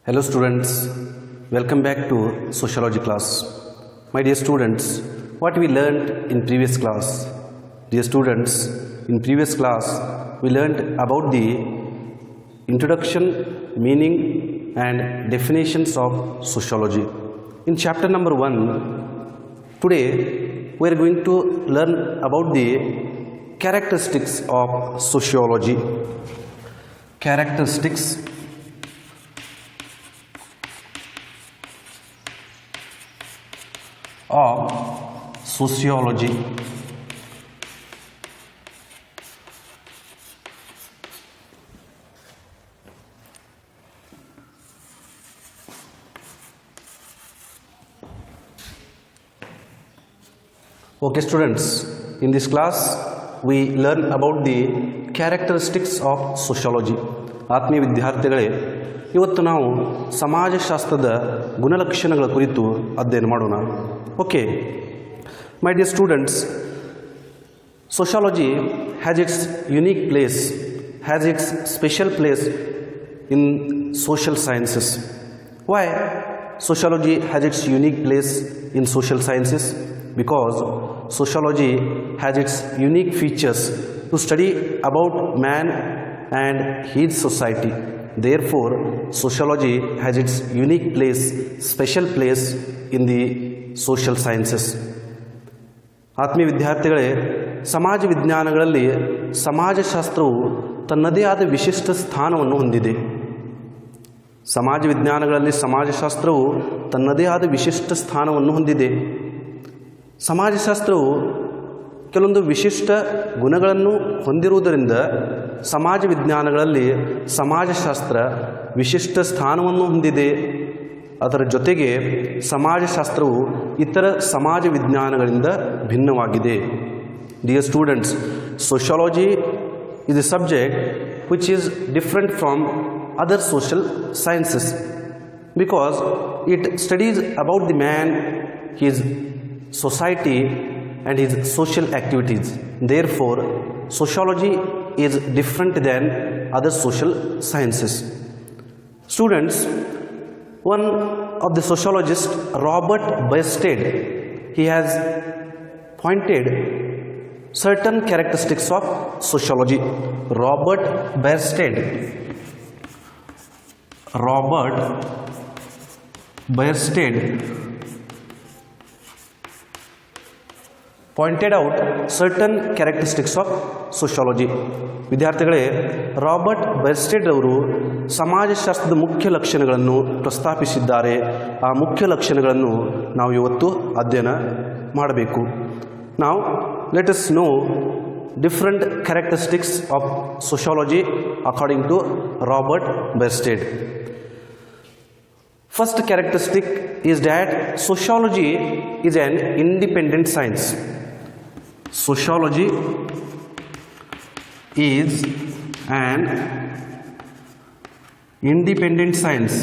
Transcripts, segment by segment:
Hello students, welcome back to sociology class. My dear students, what we learned in previous class? Dear students, in previous class we learned about the introduction, meaning and definitions of sociology. In chapter number 1, today we are going to learn about the characteristics of sociology. Characteristics of sociology. Okay students, in this class we learn about the characteristics of sociology. ಆತ್ಮೀಯ ವಿದ್ಯಾರ್ಥಿಗಳೇ, ಇವತ್ತು ನಾವು ಸಮಾಜಶಾಸ್ತ್ರದ ಗುಣಲಕ್ಷಣಗಳ ಕುರಿತು ಅಧ್ಯಯನ ಮಾಡೋಣ. Okay my dear students, sociology has its unique place, has its special place in social sciences. Why sociology has its unique place in social sciences? Because sociology has its unique features to study about man and his society. Therefore, sociology has its unique place, special place in the social sciences. ಆತ್ಮೀಯ ವಿದ್ಯಾರ್ಥಿಗಳೇ, ಸಮಾಜ ವಿಜ್ಞಾನಗಳಲ್ಲಿ ಸಮಾಜಶಾಸ್ತ್ರವು ತನ್ನದೇ ಆದ ವಿಶಿಷ್ಟ ಸ್ಥಾನವನ್ನು ಹೊಂದಿದೆ. ಸಮಾಜ ವಿಜ್ಞಾನಗಳಲ್ಲಿ ಸಮಾಜಶಾಸ್ತ್ರವು ತನ್ನದೇ ಆದ ವಿಶಿಷ್ಟ ಸ್ಥಾನವನ್ನು ಹೊಂದಿದೆ. ಸಮಾಜಶಾಸ್ತ್ರವು ಕೆಲವೊಂದು ವಿಶಿಷ್ಟ ಗುಣಗಳನ್ನು ಹೊಂದಿರುವುದರಿಂದ ಸಮಾಜ ವಿಜ್ಞಾನಗಳಲ್ಲಿ ಸಮಾಜಶಾಸ್ತ್ರ ವಿಶಿಷ್ಟ ಸ್ಥಾನವನ್ನು ಹೊಂದಿದೆ. ಅದರ ಜೊತೆಗೆ ಸಮಾಜಶಾಸ್ತ್ರವು ಇತರ ಸಮಾಜ ವಿಜ್ಞಾನಗಳಿಂದ ಭಿನ್ನವಾಗಿದೆ. Dear students, sociology is a subject which is different from other social sciences because it studies about the man, his society and his social activities. Therefore, sociology is different than other social sciences. Students, one of the sociologists, Robert Bierstein, he has pointed certain characteristics of sociology. Robert Bierstein pointed out certain characteristics of sociology. ವಿದ್ಯಾರ್ಥಿಗಳೇ, Robert ಬೈರ್ಸ್ಟೆಡ್ ಅವರು ಸಮಾಜಶಾಸ್ತ್ರದ ಮುಖ್ಯ ಲಕ್ಷಣಗಳನ್ನು ಪ್ರಸ್ತಾಪಿಸಿದ್ದಾರೆ. ಆ ಮುಖ್ಯ ಲಕ್ಷಣಗಳನ್ನು ನಾವು ಇವತ್ತು ಅಧ್ಯಯನ ಮಾಡಬೇಕು. ನಾವು let us know different characteristics of sociology according to Robert Bierstein. First characteristic is that sociology is an independent science. Sociology is an independent science.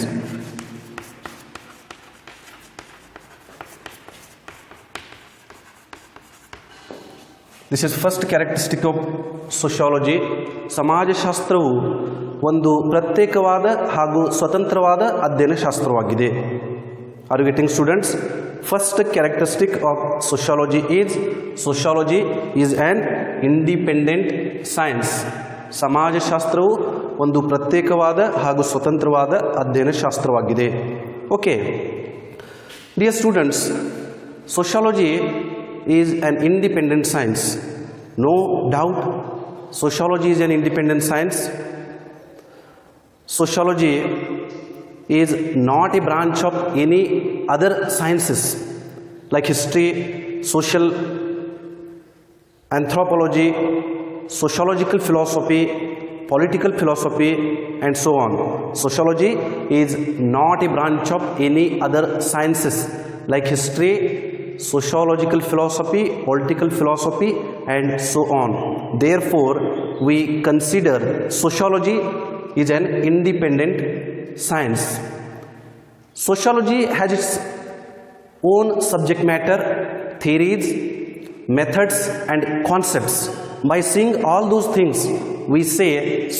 This is first characteristic of sociology. ಸಮಾಜಶಾಸ್ತ್ರವು ಒಂದು ಪ್ರತ್ಯೇಕವಾದ ಹಾಗೂ ಸ್ವತಂತ್ರವಾದ ಅಧ್ಯಯನ ಶಾಸ್ತ್ರವಾಗಿದೆ. Are you getting, students? First characteristic of sociology is an independent science. ಸಮಾಜಶಾಸ್ತ್ರವು ಒಂದು ಪ್ರತ್ಯೇಕವಾದ ಹಾಗೂ ಸ್ವತಂತ್ರವಾದ ಅಧ್ಯಯನ ಶಾಸ್ತ್ರವಾಗಿದೆ. Okay dear students, sociology is an independent science. No doubt, sociology is an independent science. Sociology is not a branch of any other sciences like history, social anthropology, sociological philosophy, political philosophy and so on. Sociology is not a branch of any other sciences like history, sociological philosophy, political philosophy and so on. Therefore, we consider sociology is an independent science. Sociology has its own subject matter, theories, methods and concepts. By seeing all those things, we say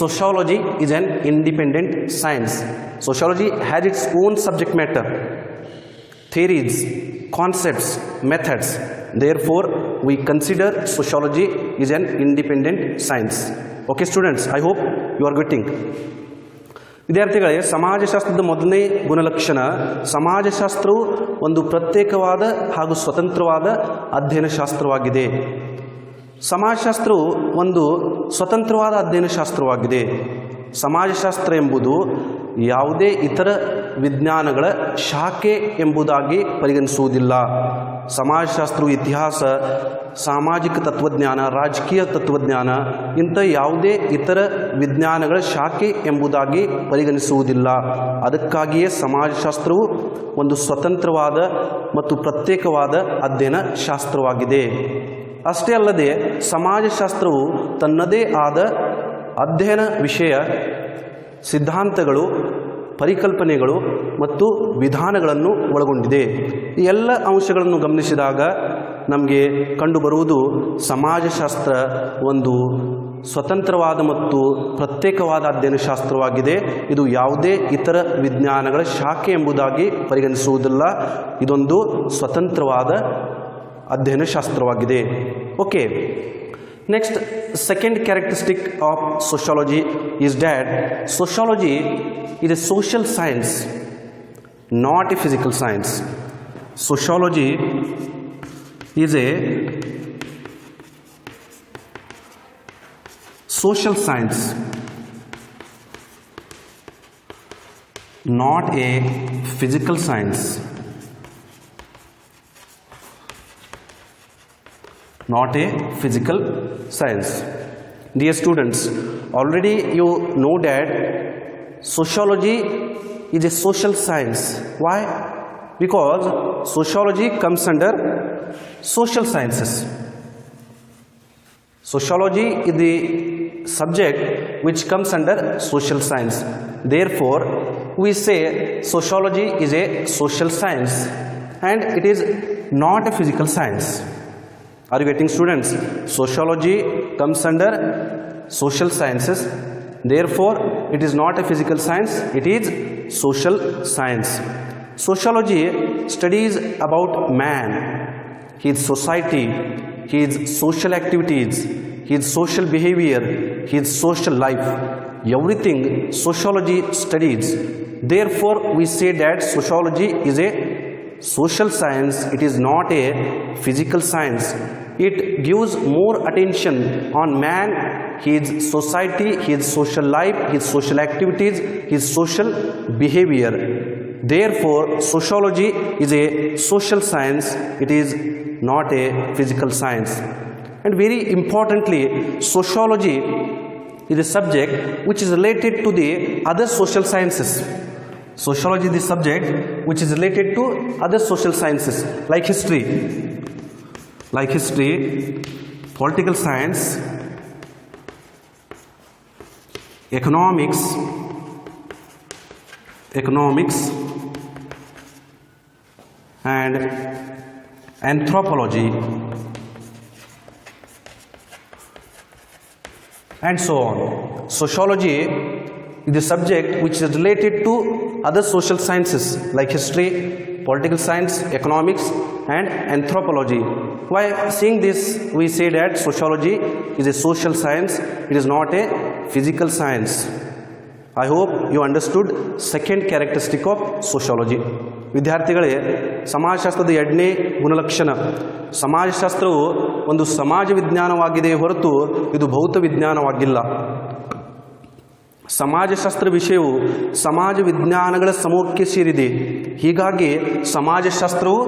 sociology is an independent science. Sociology has its own subject matter, theories, concepts, methods. Therefore, we consider sociology is an independent science. Okay students, I hope you are getting. ವಿದ್ಯಾರ್ಥಿಗಳೇ, ಸಮಾಜಶಾಸ್ತ್ರದ ಮೊದಲನೇ ಗುಣಲಕ್ಷಣ, ಸಮಾಜಶಾಸ್ತ್ರವು ಒಂದು ಪ್ರತ್ಯೇಕವಾದ ಹಾಗೂ ಸ್ವತಂತ್ರವಾದ ಅಧ್ಯಯನ ಶಾಸ್ತ್ರವಾಗಿದೆ. ಸಮಾಜಶಾಸ್ತ್ರವು ಒಂದು ಸ್ವತಂತ್ರವಾದ ಅಧ್ಯಯನ ಶಾಸ್ತ್ರವಾಗಿದೆ. ಸಮಾಜಶಾಸ್ತ್ರ ಎಂಬುದು ಯಾವುದೇ ಇತರ ವಿಜ್ಞಾನಗಳ ಶಾಖೆ ಎಂಬುದಾಗಿ ಪರಿಗಣಿಸುವುದಿಲ್ಲ. ಸಮಾಜಶಾಸ್ತ್ರವು ಇತಿಹಾಸ, ಸಾಮಾಜಿಕ ತತ್ವಜ್ಞಾನ, ರಾಜಕೀಯ ತತ್ವಜ್ಞಾನ ಇಂಥ ಯಾವುದೇ ಇತರ ವಿಜ್ಞಾನಗಳ ಶಾಖೆ ಎಂಬುದಾಗಿ ಪರಿಗಣಿಸುವುದಿಲ್ಲ. ಅದಕ್ಕಾಗಿಯೇ ಸಮಾಜಶಾಸ್ತ್ರವು ಒಂದು ಸ್ವತಂತ್ರವಾದ ಮತ್ತು ಪ್ರತ್ಯೇಕವಾದ ಅಧ್ಯಯನ ಶಾಸ್ತ್ರವಾಗಿದೆ. ಅಷ್ಟೇ ಅಲ್ಲದೆ ಸಮಾಜಶಾಸ್ತ್ರವು ತನ್ನದೇ ಆದ ಅಧ್ಯಯನ ವಿಷಯ, ಸಿದ್ಧಾಂತಗಳು, ಪರಿಕಲ್ಪನೆಗಳು ಮತ್ತು ವಿಧಾನಗಳನ್ನು ಒಳಗೊಂಡಿದೆ. ಈ ಎಲ್ಲ ಅಂಶಗಳನ್ನು ಗಮನಿಸಿದಾಗ ನಮಗೆ ಕಂಡುಬರುವುದು ಸಮಾಜಶಾಸ್ತ್ರ ಒಂದು ಸ್ವತಂತ್ರವಾದ ಮತ್ತು ಪ್ರತ್ಯೇಕವಾದ ಅಧ್ಯಯನ ಶಾಸ್ತ್ರವಾಗಿದೆ. ಇದು ಯಾವುದೇ ಇತರ ವಿಜ್ಞಾನಗಳ ಶಾಖೆ ಎಂಬುದಾಗಿ ಪರಿಗಣಿಸುವುದಿಲ್ಲ. ಇದೊಂದು ಸ್ವತಂತ್ರವಾದ ಅಧ್ಯಯನ ಶಾಸ್ತ್ರವಾಗಿದೆ. Okay, next, second characteristic of sociology is that sociology is a social science, not a physical science. Sociology is a social science, not a physical science. Not a physical science. Dear students, already you know that sociology is a social science. Why? Because sociology comes under social sciences. Sociology is the subject which comes under social science. Therefore, we say sociology is a social science and it is not a physical science. Are you getting, students? Sociology comes under social sciences. Therefore, it is not a physical science, it is social science. Sociology studies about man, his society, his social activities, his social behavior, his social life. Everything sociology studies. Therefore, we say that sociology is a social science, it is not a physical science. It gives more attention on man, his society, his social life, his social activities, his social behavior. Therefore, sociology is a social science, it is not a physical science. And very importantly, sociology is a subject which is related to the other social sciences. Sociology is the subject which is related to other social sciences like history, political science, economics, and anthropology, and so on. Sociology is the subject which is related to other social sciences like history, political science, economics, and anthropology. While seeing this, we say that sociology is a social science, it is not a physical science. I hope you understood second characteristic of sociology. ವಿದ್ಯಾರ್ಥಿಗಳೇ, ಸಮಾಜಶಾಸ್ತ್ರದ ಎರಡನೇ ಗುಣಲಕ್ಷಣ, ಸಮಾಜಶಾಸ್ತ್ರವು ಒಂದು ಸಮಾಜ ವಿಜ್ಞಾನವಾಗಿದೆ ಹೊರತು ಇದು ಭೌತ ವಿಜ್ಞಾನವಾಗಿಲ್ಲ. ಸಮಾಜಶಾಸ್ತ್ರ ವಿಷಯವು ಸಮಾಜ ವಿಜ್ಞಾನಗಳ ಸಮೂಹಕ್ಕೆ ಸೇರಿದೆ. ಹೀಗಾಗಿ ಸಮಾಜಶಾಸ್ತ್ರವು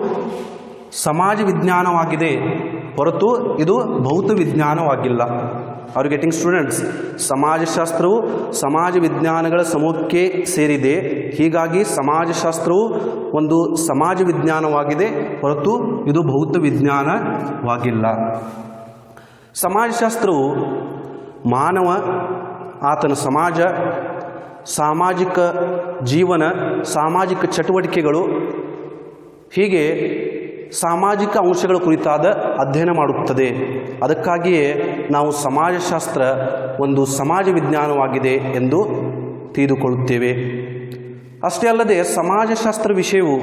ಸಮಾಜ ವಿಜ್ಞಾನವಾಗಿದೆ ಹೊರತು ಇದು ಭೌತ ವಿಜ್ಞಾನವಾಗಿಲ್ಲ. Are you getting, students? ಸಮಾಜಶಾಸ್ತ್ರವು ಸಮಾಜ ವಿಜ್ಞಾನಗಳ ಸಮೂಹಕ್ಕೆ ಸೇರಿದೆ. ಹೀಗಾಗಿ ಸಮಾಜಶಾಸ್ತ್ರವು ಒಂದು ಸಮಾಜ ವಿಜ್ಞಾನವಾಗಿದೆ ಹೊರತು ಇದು ಭೌತ ವಿಜ್ಞಾನವಾಗಿಲ್ಲ. ಸಮಾಜಶಾಸ್ತ್ರವು ಮಾನವ, ಆತನ ಸಮಾಜ, ಸಾಮಾಜಿಕ ಜೀವನ, ಸಾಮಾಜಿಕ ಚಟುವಟಿಕೆಗಳು, ಹೀಗೆ ಸಾಮಾಜಿಕ ಅಂಶಗಳ ಕುರಿತಾದ ಅಧ್ಯಯನ ಮಾಡುತ್ತದೆ. ಅದಕ್ಕಾಗಿಯೇ ನಾವು ಸಮಾಜಶಾಸ್ತ್ರ ಒಂದು ಸಮಾಜ ವಿಜ್ಞಾನವಾಗಿದೆ ಎಂದು ತಿಳಿದುಕೊಳ್ಳುತ್ತೇವೆ. ಅಷ್ಟೇ ಅಲ್ಲದೆ ಸಮಾಜಶಾಸ್ತ್ರ ವಿಷಯವು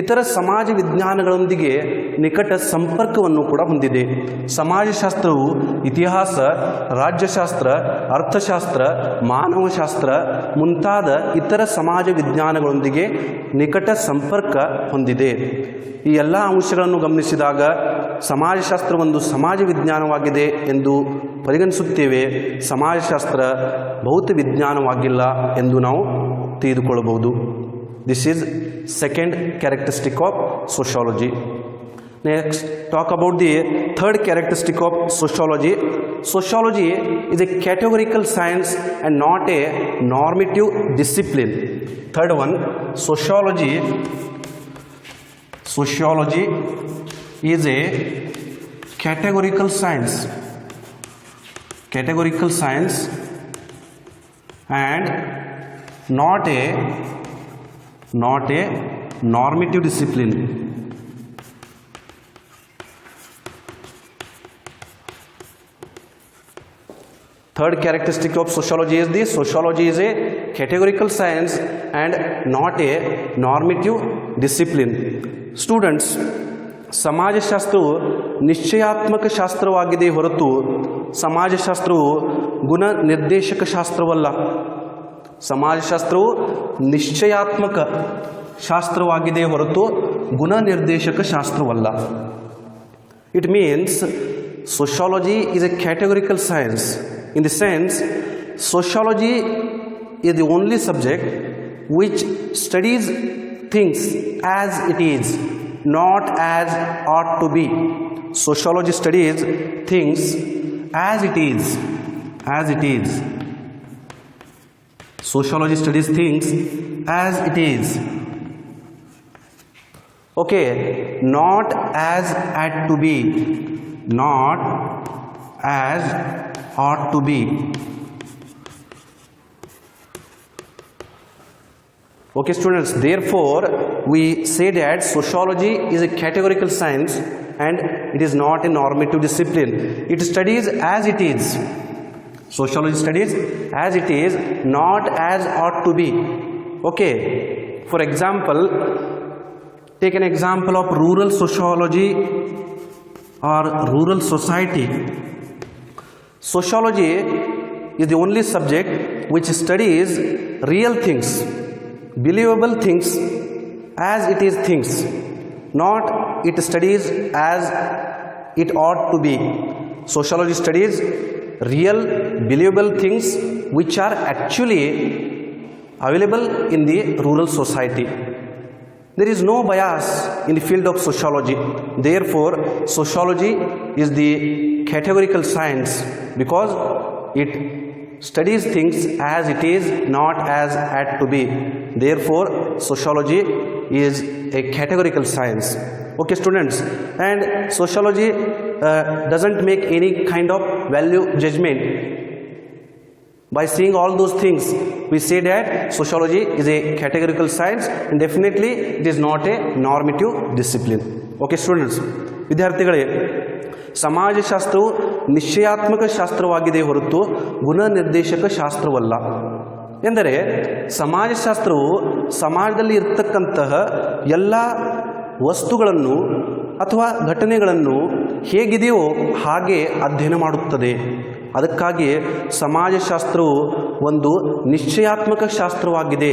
ಇತರ ಸಮಾಜ ವಿಜ್ಞಾನಗಳೊಂದಿಗೆ ನಿಕಟ ಸಂಪರ್ಕವನ್ನು ಕೂಡ ಹೊಂದಿದೆ. ಸಮಾಜಶಾಸ್ತ್ರವು ಇತಿಹಾಸ, ರಾಜ್ಯಶಾಸ್ತ್ರ, ಅರ್ಥಶಾಸ್ತ್ರ, ಮಾನವಶಾಸ್ತ್ರ ಮುಂತಾದ ಇತರ ಸಮಾಜ ವಿಜ್ಞಾನಗಳೊಂದಿಗೆ ನಿಕಟ ಸಂಪರ್ಕ ಹೊಂದಿದೆ. ಈ ಎಲ್ಲ ಅಂಶಗಳನ್ನು ಗಮನಿಸಿದಾಗ ಸಮಾಜಶಾಸ್ತ್ರ ಒಂದು ಸಮಾಜ ವಿಜ್ಞಾನವಾಗಿದೆ ಎಂದು ಪರಿಗಣಿಸುತ್ತೇವೆ. ಸಮಾಜಶಾಸ್ತ್ರ ಭೌತ ವಿಜ್ಞಾನವಾಗಿಲ್ಲ ಎಂದು ನಾವು ತಿಳಿದುಕೊಳ್ಳಬಹುದು. This is second characteristic of sociology. Next, talk about the third characteristic of sociology. Sociology is a categorical science and not a normative discipline. Third one, sociology is a categorical science and not a normative discipline. Third characteristic of sociology is this: sociology is a categorical science and not a normative discipline. Students, ಸಮಾಜಶಾಸ್ತ್ರವು ನಿಶ್ಚಯಾತ್ಮಕ ಶಾಸ್ತ್ರವಾಗಿದೆ ಹೊರತು ಸಮಾಜಶಾಸ್ತ್ರವು ಗುಣ ನಿರ್ದೇಶಕ ಶಾಸ್ತ್ರವಲ್ಲ. ಸಮಾಜಶಾಸ್ತ್ರವು ನಿಶ್ಚಯಾತ್ಮಕ ಶಾಸ್ತ್ರವಾಗಿದೆ ಹೊರತು ಗುಣ ನಿರ್ದೇಶಕ ಶಾಸ್ತ್ರವಲ್ಲ. It means sociology is a categorical science. In the sense, sociology is the only subject which studies things as it is, not as ought to be. Sociology studies things as it is. Sociology studies things as it is. Okay, not as ought to be. Not as ought to be. Okay, students, therefore we say that sociology is a categorical science and it is not a normative discipline. It studies as it is. Sociology studies as it is, not as ought to be. Okay, for example, take an example of rural sociology or rural society. Sociology is the only subject which studies real things, believable things as it is things, not it studies as it ought to be. Sociology studies real, believable things which are actually available in the rural society. There is no bias in the field of sociology. Therefore, sociology is the categorical science because it studies things as it is, not as ought to be. Therefore, sociology is a categorical science. Okay, students, and sociology doesn't make any kind of value judgment. By seeing all those things, we say that sociology is a categorical science and definitely it is not a normative discipline. Okay, students, ವಿದ್ಯಾರ್ಥಿಗಳೇ, ಸಮಾಜಶಾಸ್ತ್ರವು ನಿಶ್ಚಯಾತ್ಮಕ ಶಾಸ್ತ್ರವಾಗಿದೆ ಹೊರತು ಗುಣ ನಿರ್ದೇಶಕ ಶಾಸ್ತ್ರವಲ್ಲ. ಎಂದರೆ ಸಮಾಜಶಾಸ್ತ್ರವು ಸಮಾಜದಲ್ಲಿ ಇರತಕ್ಕಂತಹ ಎಲ್ಲ ವಸ್ತುಗಳನ್ನು ಅಥವಾ ಘಟನೆಗಳನ್ನು ಹೇಗಿದೆಯೋ ಹಾಗೆ ಅಧ್ಯಯನ ಮಾಡುತ್ತದೆ. ಅದಕ್ಕಾಗಿ ಸಮಾಜಶಾಸ್ತ್ರವು ಒಂದು ನಿಶ್ಚಯಾತ್ಮಕ ಶಾಸ್ತ್ರವಾಗಿದೆ.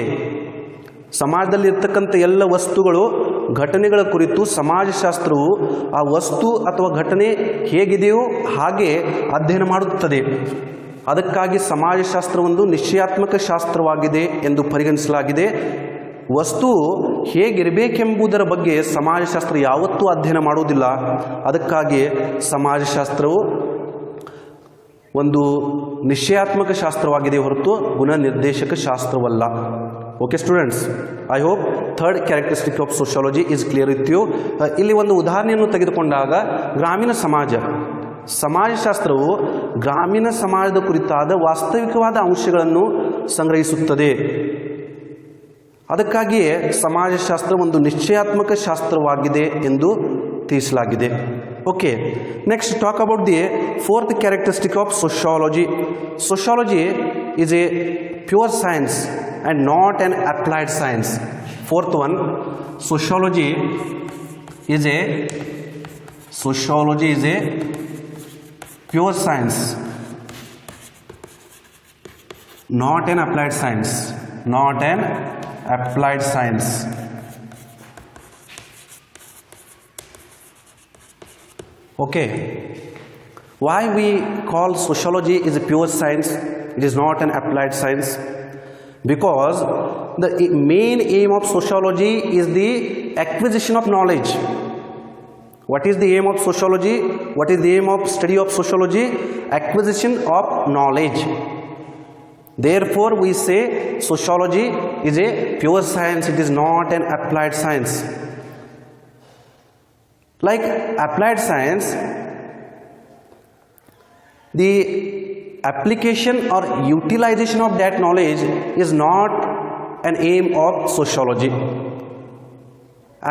ಸಮಾಜದಲ್ಲಿರ್ತಕ್ಕಂಥ ಎಲ್ಲ ವಸ್ತುಗಳು, ಘಟನೆಗಳ ಕುರಿತು ಸಮಾಜಶಾಸ್ತ್ರವು ಆ ವಸ್ತು ಅಥವಾ ಘಟನೆ ಹೇಗಿದೆಯೋ ಹಾಗೆ ಅಧ್ಯಯನ ಮಾಡುತ್ತದೆ. ಅದಕ್ಕಾಗಿ ಸಮಾಜಶಾಸ್ತ್ರ ಒಂದು ನಿಶ್ಚಯಾತ್ಮಕ ಶಾಸ್ತ್ರವಾಗಿದೆ ಎಂದು ಪರಿಗಣಿಸಲಾಗಿದೆ. ವಸ್ತು ಹೇಗಿರಬೇಕೆಂಬುದರ ಬಗ್ಗೆ ಸಮಾಜಶಾಸ್ತ್ರ ಯಾವತ್ತೂ ಅಧ್ಯಯನ ಮಾಡುವುದಿಲ್ಲ. ಅದಕ್ಕಾಗಿ ಸಮಾಜಶಾಸ್ತ್ರವು ಒಂದು ನಿಶ್ಚಯಾತ್ಮಕ ಶಾಸ್ತ್ರವಾಗಿದೆ ಹೊರತು ಗುಣ ನಿರ್ದೇಶಕ ಶಾಸ್ತ್ರವಲ್ಲ. Okay students, I hope third characteristic of sociology is clear with you. ಇಲ್ಲಿ ಒಂದು ಉದಾಹರಣೆಯನ್ನು ತೆಗೆದುಕೊಂಡಾಗ ಗ್ರಾಮೀಣ ಸಮಾಜಶಾಸ್ತ್ರವು ಗ್ರಾಮೀಣ ಸಮಾಜದ ಕುರಿತಾದ ವಾಸ್ತವಿಕವಾದ ಅಂಶಗಳನ್ನು ಸಂಗ್ರಹಿಸುತ್ತದೆ. ಅದಕ್ಕಾಗಿಯೇ ಸಮಾಜಶಾಸ್ತ್ರ ಒಂದು ನಿಶ್ಚಯಾತ್ಮಕ ಶಾಸ್ತ್ರವಾಗಿದೆ ಎಂದು ತಿಳಿಸಲಾಗಿದೆ. Okay, next talk about the fourth characteristic of sociology. Sociology is A pure science and not an applied science. Fourth one, sociology is a pure science, not an applied science, not an applied science. Okay, why we call sociology is a pure science, it is not an applied science? Because the main aim of sociology is the acquisition of knowledge. What is the aim of sociology? What is the aim of study of sociology? Acquisition of knowledge. Therefore, we say sociology is a pure science, it is not an applied science. Like applied science, the application or utilization of that knowledge is not an aim of sociology.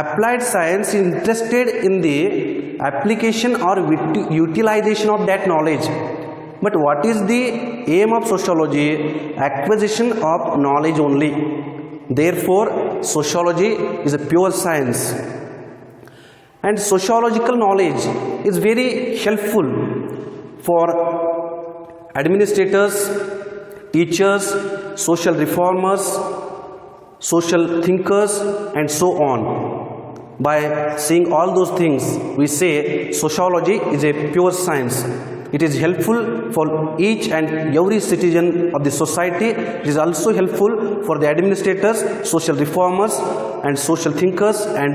Applied science is interested in the application or utilization of that knowledge. But what is the aim of sociology? Acquisition of knowledge only. Therefore, sociology is a pure science. And sociological knowledge is very helpful for administrators, teachers, social reformers, social thinkers, and so on. By seeing all those things, we say sociology is a pure science. It is helpful for each and every citizen of the society. It is also helpful for the administrators, social reformers, and social thinkers, and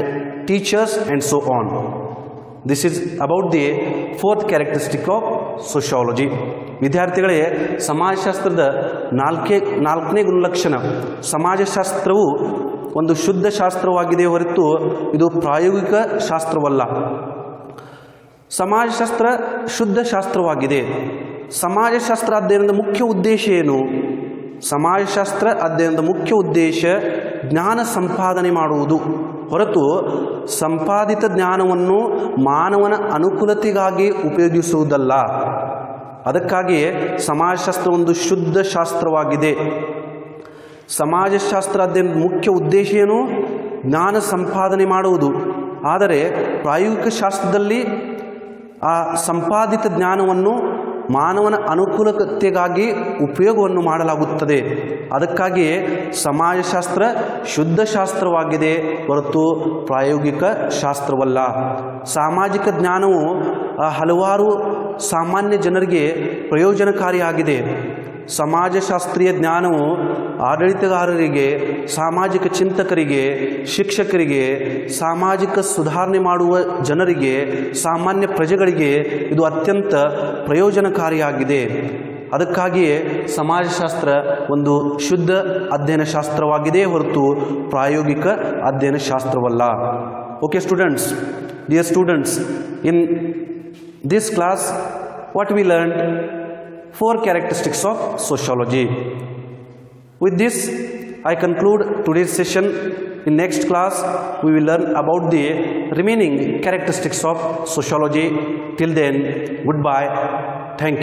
teachers, and so on. This is about the fourth characteristic of sociology. ವಿದ್ಯಾರ್ಥಿಗಳೇ, ಸಮಾಜಶಾಸ್ತ್ರದ ನಾಲ್ಕನೇ ಗುಣಲಕ್ಷಣ, ಸಮಾಜಶಾಸ್ತ್ರವು ಒಂದು ಶುದ್ಧ ಶಾಸ್ತ್ರವಾಗಿದೆ ಹೊರತು ಇದು ಪ್ರಾಯೋಗಿಕ ಶಾಸ್ತ್ರವಲ್ಲ. ಸಮಾಜಶಾಸ್ತ್ರ ಶುದ್ಧ ಶಾಸ್ತ್ರವಾಗಿದೆ. ಸಮಾಜಶಾಸ್ತ್ರ ಅಧ್ಯಯನದ ಮುಖ್ಯ ಉದ್ದೇಶ ಏನು? ಸಮಾಜಶಾಸ್ತ್ರ ಅಧ್ಯಯನದ ಮುಖ್ಯ ಉದ್ದೇಶ ಜ್ಞಾನ ಸಂಪಾದನೆ ಮಾಡುವುದು ಹೊರತು ಸಂಪಾದಿತ ಜ್ಞಾನವನ್ನು ಮಾನವನ ಅನುಕೂಲತೆಗಾಗಿ ಉಪಯೋಗಿಸುವುದಲ್ಲ. ಅದಕ್ಕಾಗಿಯೇ ಸಮಾಜಶಾಸ್ತ್ರ ಒಂದು ಶುದ್ಧ ಶಾಸ್ತ್ರವಾಗಿದೆ. ಸಮಾಜಶಾಸ್ತ್ರ ಅಧ್ಯಯನದ ಮುಖ್ಯ ಉದ್ದೇಶ ಏನು? ಜ್ಞಾನ ಸಂಪಾದನೆ ಮಾಡುವುದು. ಆದರೆ ಪ್ರಾಯೋಗಿಕ ಶಾಸ್ತ್ರದಲ್ಲಿ ಆ ಸಂಪಾದಿತ ಜ್ಞಾನವನ್ನು ಮಾನವನ ಅನುಕೂಲತೆಗಾಗಿ ಉಪಯೋಗವನ್ನು ಮಾಡಲಾಗುತ್ತದೆ. ಅದಕ್ಕಾಗಿಯೇ ಸಮಾಜಶಾಸ್ತ್ರ ಶುದ್ಧ ಶಾಸ್ತ್ರವಾಗಿದೆ ಹೊರತು ಪ್ರಾಯೋಗಿಕ ಶಾಸ್ತ್ರವಲ್ಲ. ಸಾಮಾಜಿಕ ಜ್ಞಾನವು ಹಲವಾರು ಸಾಮಾನ್ಯ ಜನರಿಗೆ ಪ್ರಯೋಜನಕಾರಿಯಾಗಿದೆ. ಸಮಾಜಶಾಸ್ತ್ರೀಯ ಜ್ಞಾನವು ಆಡಳಿತಗಾರರಿಗೆ, ಸಾಮಾಜಿಕ ಚಿಂತಕರಿಗೆ, ಶಿಕ್ಷಕರಿಗೆ, ಸಾಮಾಜಿಕ ಸುಧಾರಣೆ ಮಾಡುವ ಜನರಿಗೆ, ಸಾಮಾನ್ಯ ಪ್ರಜೆಗಳಿಗೆ ಇದು ಅತ್ಯಂತ ಪ್ರಯೋಜನಕಾರಿಯಾಗಿದೆ. ಅದಕ್ಕಾಗಿಯೇ ಸಮಾಜಶಾಸ್ತ್ರ ಒಂದು ಶುದ್ಧ ಅಧ್ಯಯನ ಶಾಸ್ತ್ರವಾಗಿದೆ ಹೊರತು ಪ್ರಾಯೋಗಿಕ ಅಧ್ಯಯನ ಶಾಸ್ತ್ರವಲ್ಲ. Okay students, dear students, in this class what we learned? 4 characteristics of sociology. With this, I conclude today's session. In next class, we will learn about the remaining characteristics of sociology. Till then, goodbye. Thank you.